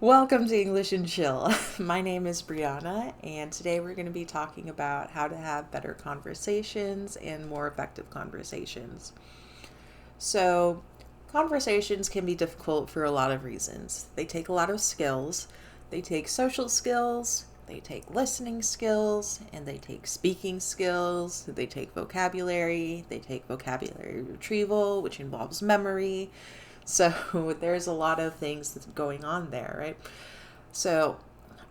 Welcome to English and Chill. My name is Brianna, and today we're going to be talking about how to have better conversations and more effective conversations. So, conversations can be difficult for a lot of reasons. They take a lot of skills. They take social skills, they take listening skills, and they take speaking skills. They take vocabulary, they take vocabulary retrieval, which involves memory. So there's a lot of things that's going on there, right? So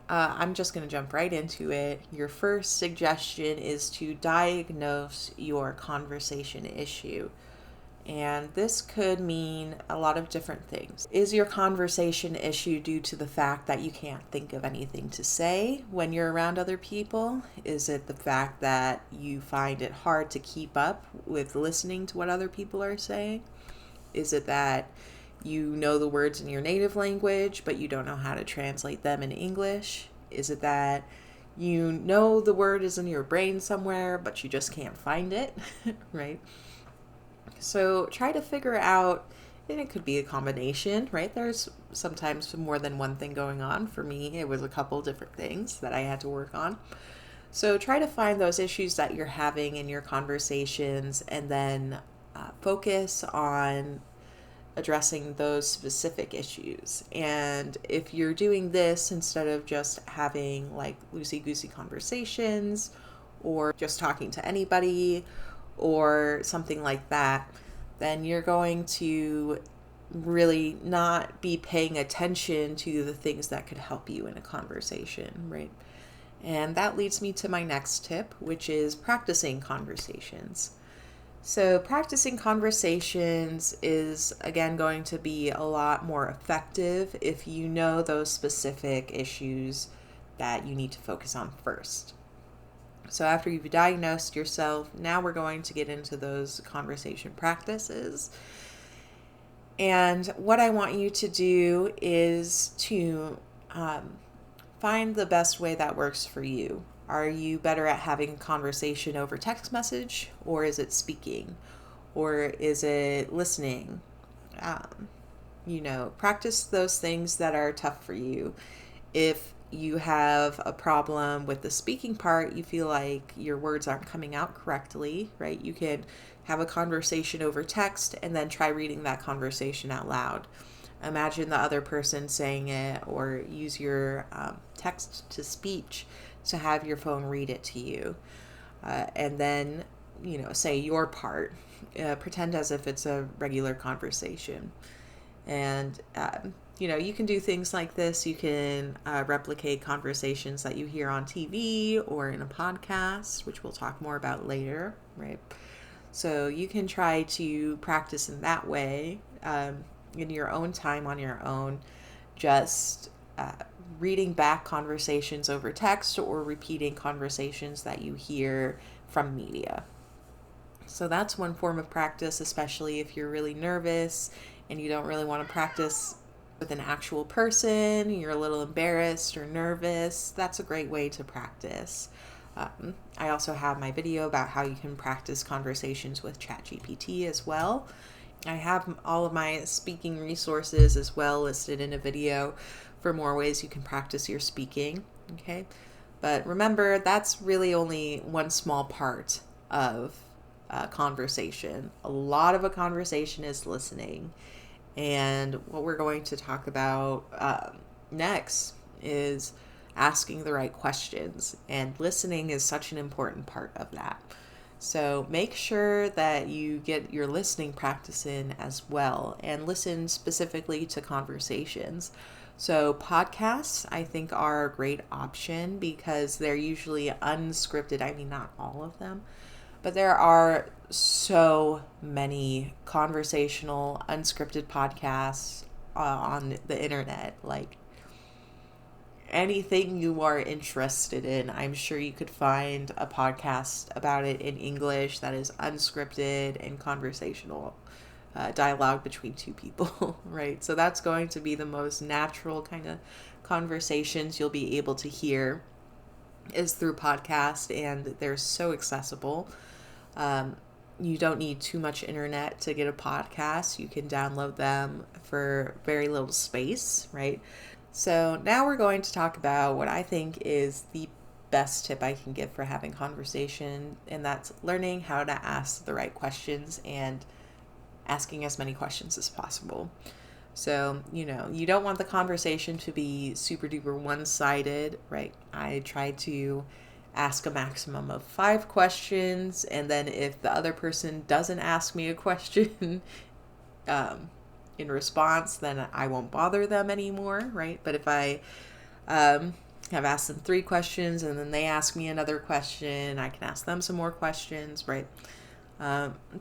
I'm just going to jump right into it. Your first suggestion is to diagnose your conversation issue. And this could mean a lot of different things. Is your conversation issue due to the fact that you can't think of anything to say when you're around other people? Is it the fact that you find it hard to keep up with listening to what other people are saying? Is it that you know the words in your native language, but you don't know how to translate them in English? Is it that you know the word is in your brain somewhere, but you just can't find it, right? So try to figure out, and it could be a combination, right? There's sometimes more than one thing going on. For me, it was a couple different things that I had to work on. So try to find those issues that you're having in your conversations and then focus on addressing those specific issues. And if you're doing this instead of just having like loosey-goosey conversations or just talking to anybody or something like that, then you're going to really not be paying attention to the things that could help you in a conversation, right? And that leads me to my next tip, which is practicing conversations. So practicing conversations is, again, going to be a lot more effective if you know those specific issues that you need to focus on first. So after you've diagnosed yourself, now we're going to get into those conversation practices. And what I want you to do is to find the best way that works for you. Are you better at having a conversation over text message, or is it speaking, or is it listening? Practice those things that are tough for you. If you have a problem with the speaking part, you feel like your words aren't coming out correctly, right? You can have a conversation over text and then try reading that conversation out loud. Imagine the other person saying it, or use your text to speech to have your phone read it to you. And then, say your part. Pretend as if it's a regular conversation. And, you can do things like this. You can replicate conversations that you hear on TV or in a podcast, which we'll talk more about later, right? So you can try to practice in that way, in your own time, on your own, just reading back conversations over text or repeating conversations that you hear from media. So that's one form of practice, especially if you're really nervous and you don't really want to practice with an actual person, you're a little embarrassed or nervous. That's a great way to practice. I also have my video about how you can practice conversations with ChatGPT as well. I have all of my speaking resources as well listed in a video for more ways you can practice your speaking, okay? But remember, that's really only one small part of a conversation. A lot of a conversation is listening. And what we're going to talk about next is asking the right questions. And listening is such an important part of that. So make sure that you get your listening practice in as well, and listen specifically to conversations. So podcasts, I think, are a great option because they're usually unscripted. I mean, not all of them, but there are so many conversational, unscripted podcasts on the internet. Like, anything you are interested in, I'm sure you could find a podcast about it in English that is unscripted and conversational, dialogue between two people, right? So that's going to be the most natural kind of conversations you'll be able to hear is through podcast, and they're so accessible. You don't need too much internet to get a podcast. You can download them for very little space, right? So now we're going to talk about what I think is the best tip I can give for having conversation, and that's learning how to ask the right questions and asking as many questions as possible. So, you don't want the conversation to be super duper one-sided, right? I try to ask a maximum of 5 questions, and then if the other person doesn't ask me a question in response, then I won't bother them anymore, right? But if I have asked them 3 questions and then they ask me another question, I can ask them some more questions, right?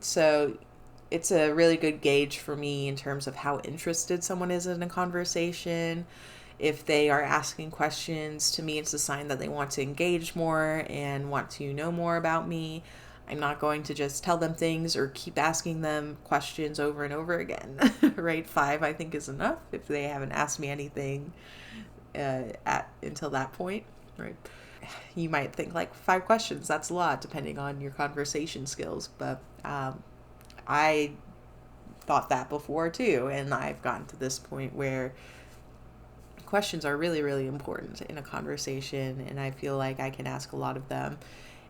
So it's a really good gauge for me in terms of how interested someone is in a conversation. If they are asking questions, to me, it's a sign that they want to engage more and want to know more about me. I'm not going to just tell them things or keep asking them questions over and over again, right? 5, I think, is enough if they haven't asked me anything until that point, right? You might think like 5 questions, that's a lot depending on your conversation skills, but I thought that before too, and I've gotten to this point where questions are really, really important in a conversation, and I feel like I can ask a lot of them.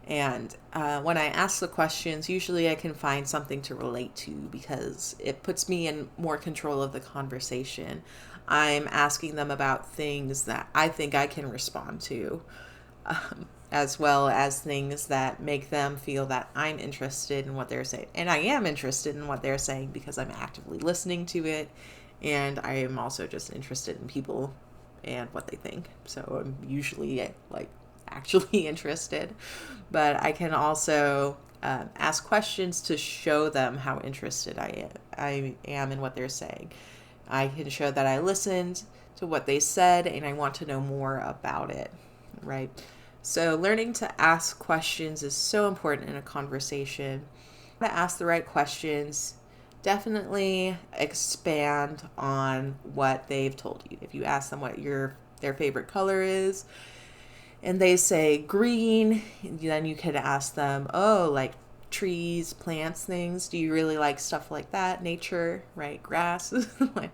And when I ask the questions, usually I can find something to relate to because it puts me in more control of the conversation. I'm asking them about things that I think I can respond to, as well as things that make them feel that I'm interested in what they're saying. And I am interested in what they're saying because I'm actively listening to it, and I am also just interested in people and what they think. So I'm usually like actually interested, but I can also ask questions to show them how interested I am in what they're saying. I can show that I listened to what they said and I want to know more about it, right? So learning to ask questions is so important in a conversation. To ask the right questions, definitely expand on what they've told you. If you ask them what their favorite color is, and they say green, then you could ask them, oh, like trees, plants, things. Do you really like stuff like that? Nature, right? Grass. Like,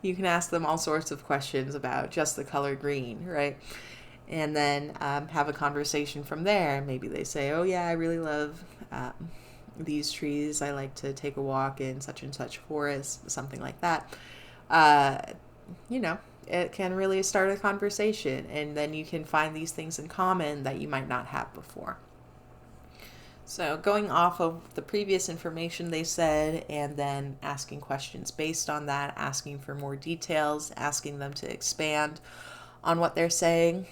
you can ask them all sorts of questions about just the color green, right? And then have a conversation from there. Maybe they say, oh yeah, I really love these trees. I like to take a walk in such and such forest, something like that. It can really start a conversation, and then you can find these things in common that you might not have before. So going off of the previous information they said and then asking questions based on that, asking for more details, asking them to expand on what they're saying,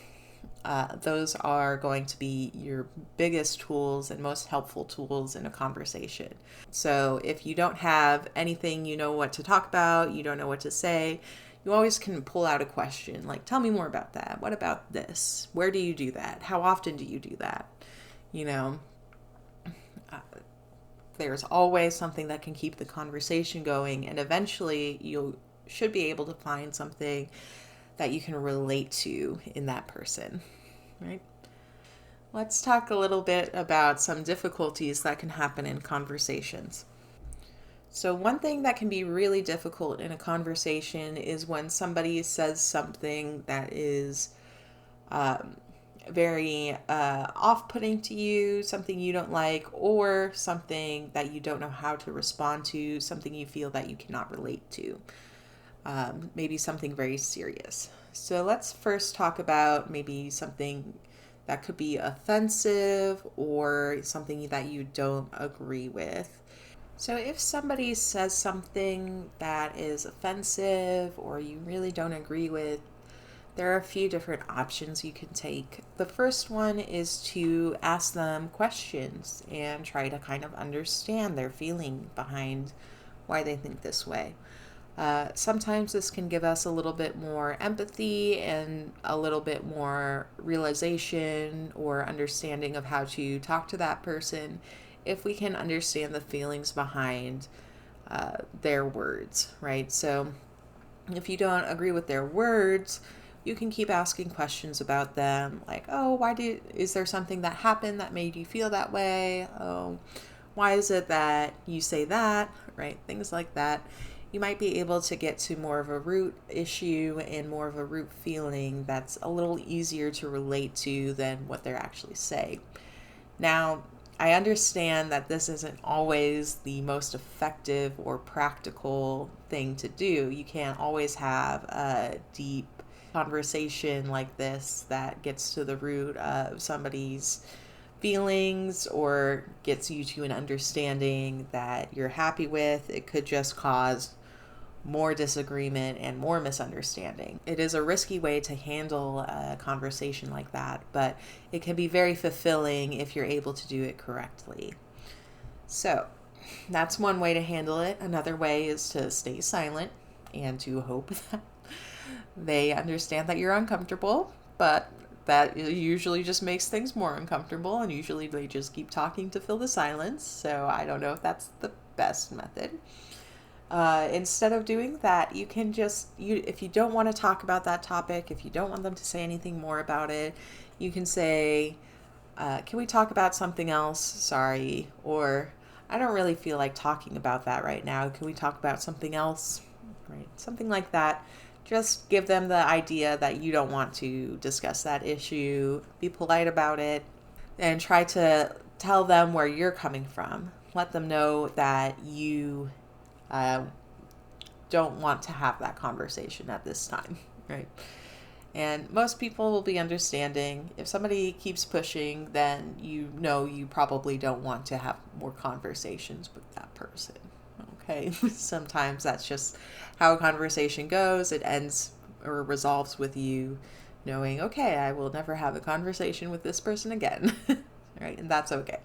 those are going to be your biggest tools and most helpful tools in a conversation. So if you don't have anything, you know what to talk about, you don't know what to say, you always can pull out a question like, tell me more about that. What about this? Where do you do that? How often do you do that? There's always something that can keep the conversation going, and eventually you should be able to find something that you can relate to in that person, right? Let's talk a little bit about some difficulties that can happen in conversations. So one thing that can be really difficult in a conversation is when somebody says something that is very off-putting to you, something you don't like, or something that you don't know how to respond to, something you feel that you cannot relate to. Maybe something very serious. So let's first talk about maybe something that could be offensive or something that you don't agree with. So if somebody says something that is offensive or you really don't agree with, there are a few different options you can take. The first one is to ask them questions and try to kind of understand their feeling behind why they think this way. Sometimes this can give us a little bit more empathy and a little bit more realization or understanding of how to talk to that person if we can understand the feelings behind their words, right? So if you don't agree with their words, you can keep asking questions about them, like, oh, is there something that happened that made you feel that way? Oh, why is it that you say that, right? Things like that. You might be able to get to more of a root issue and more of a root feeling that's a little easier to relate to than what they're actually saying. Now, I understand that this isn't always the most effective or practical thing to do. You can't always have a deep conversation like this that gets to the root of somebody's feelings or gets you to an understanding that you're happy with. It could just cause more disagreement and more misunderstanding. It is a risky way to handle a conversation like that, but it can be very fulfilling if you're able to do it correctly. So that's one way to handle it. Another way is to stay silent and to hope that they understand that you're uncomfortable, but that usually just makes things more uncomfortable, and usually they just keep talking to fill the silence. So I don't know if that's the best method. Instead of doing that, you can if you don't want to talk about that topic, if you don't want them to say anything more about it, you can say, can we talk about something else? Sorry. Or, I don't really feel like talking about that right now. Can we talk about something else? Right? Something like that. Just give them the idea that you don't want to discuss that issue. Be polite about it and try to tell them where you're coming from. Let them know that you don't want to have that conversation at this time, right? And most people will be understanding. If somebody keeps pushing, then you probably don't want to have more conversations with that person. Okay, sometimes that's just how a conversation goes. It ends or resolves with you knowing, okay, I will never have a conversation with this person again, right? And that's okay.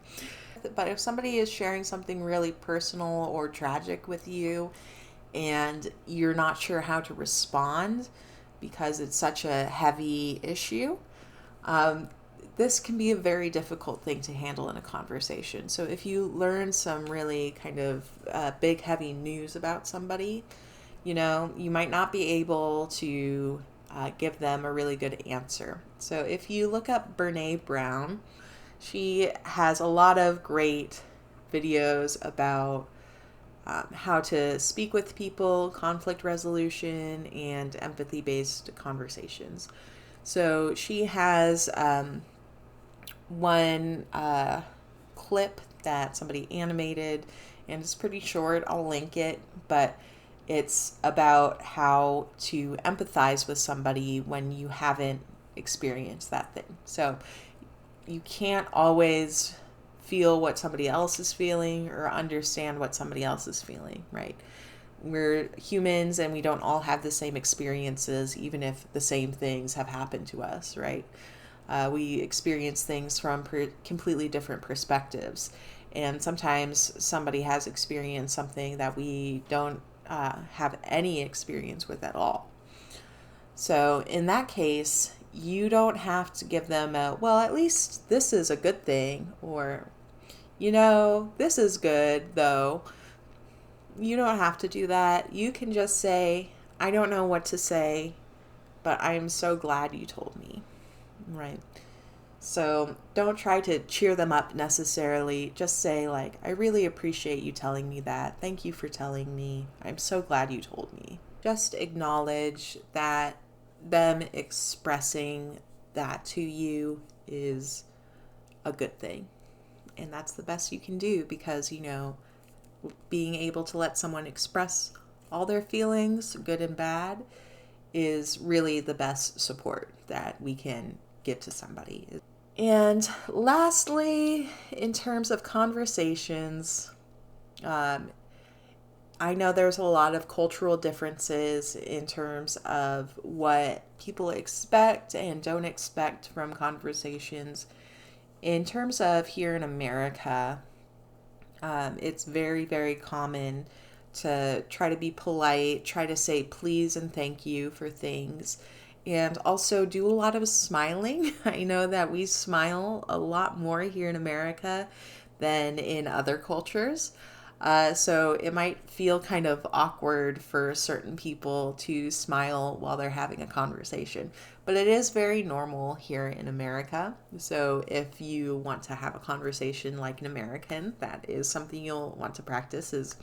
But if somebody is sharing something really personal or tragic with you and you're not sure how to respond because it's such a heavy issue, this can be a very difficult thing to handle in a conversation. So if you learn some really kind of big, heavy news about somebody, you might not be able to give them a really good answer. So if you look up Brene Brown, she has a lot of great videos about how to speak with people, conflict resolution, and empathy-based conversations. So she has one clip that somebody animated, and it's pretty short. I'll link it, but it's about how to empathize with somebody when you haven't experienced that thing. So you can't always feel what somebody else is feeling or understand what somebody else is feeling, right? We're humans and we don't all have the same experiences, even if the same things have happened to us, right? We experience things from completely different perspectives. And sometimes somebody has experienced something that we don't have any experience with at all. So in that case, you don't have to give them well, at least this is a good thing, or, this is good, though. You don't have to do that. You can just say, I don't know what to say, but I'm so glad you told me, right? So don't try to cheer them up necessarily. Just say, like, I really appreciate you telling me that. Thank you for telling me. I'm so glad you told me. Just acknowledge that them expressing that to you is a good thing. And that's the best you can do because, being able to let someone express all their feelings, good and bad, is really the best support that we can give to somebody. And lastly, in terms of conversations, I know there's a lot of cultural differences in terms of what people expect and don't expect from conversations. In terms of here in America, it's very, very common to try to be polite, try to say please and thank you for things, and also do a lot of smiling. I know that we smile a lot more here in America than in other cultures. So it might feel kind of awkward for certain people to smile while they're having a conversation, but it is very normal here in America. So if you want to have a conversation like an American, that is something you'll want to practice, is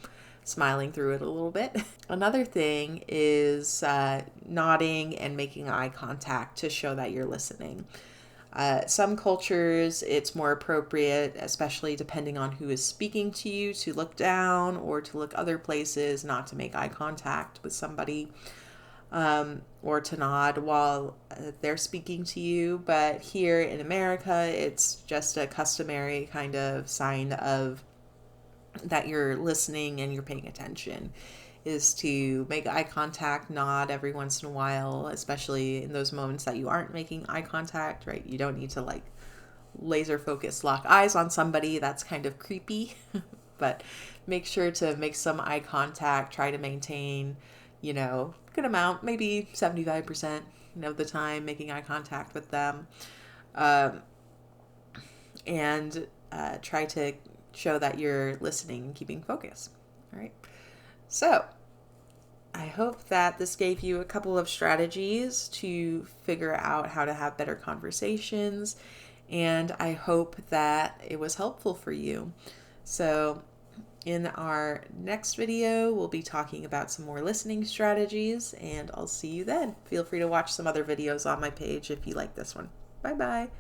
smiling through it a little bit. Another thing is nodding and making eye contact to show that you're listening. Some cultures, it's more appropriate, especially depending on who is speaking to you, to look down or to look other places, not to make eye contact with somebody, or to nod while they're speaking to you. But here in America, it's just a customary kind of sign of that you're listening and you're paying attention, is to make eye contact, nod every once in a while, especially in those moments that you aren't making eye contact, right? You don't need to like laser focus lock eyes on somebody. That's kind of creepy. But make sure to make some eye contact, try to maintain, good amount, maybe 75% of the time making eye contact with them. And try to show that you're listening and keeping focus. All right. So, I hope that this gave you a couple of strategies to figure out how to have better conversations, and I hope that it was helpful for you. So, in our next video, we'll be talking about some more listening strategies, and I'll see you then. Feel free to watch some other videos on my page if you like this one. Bye-bye.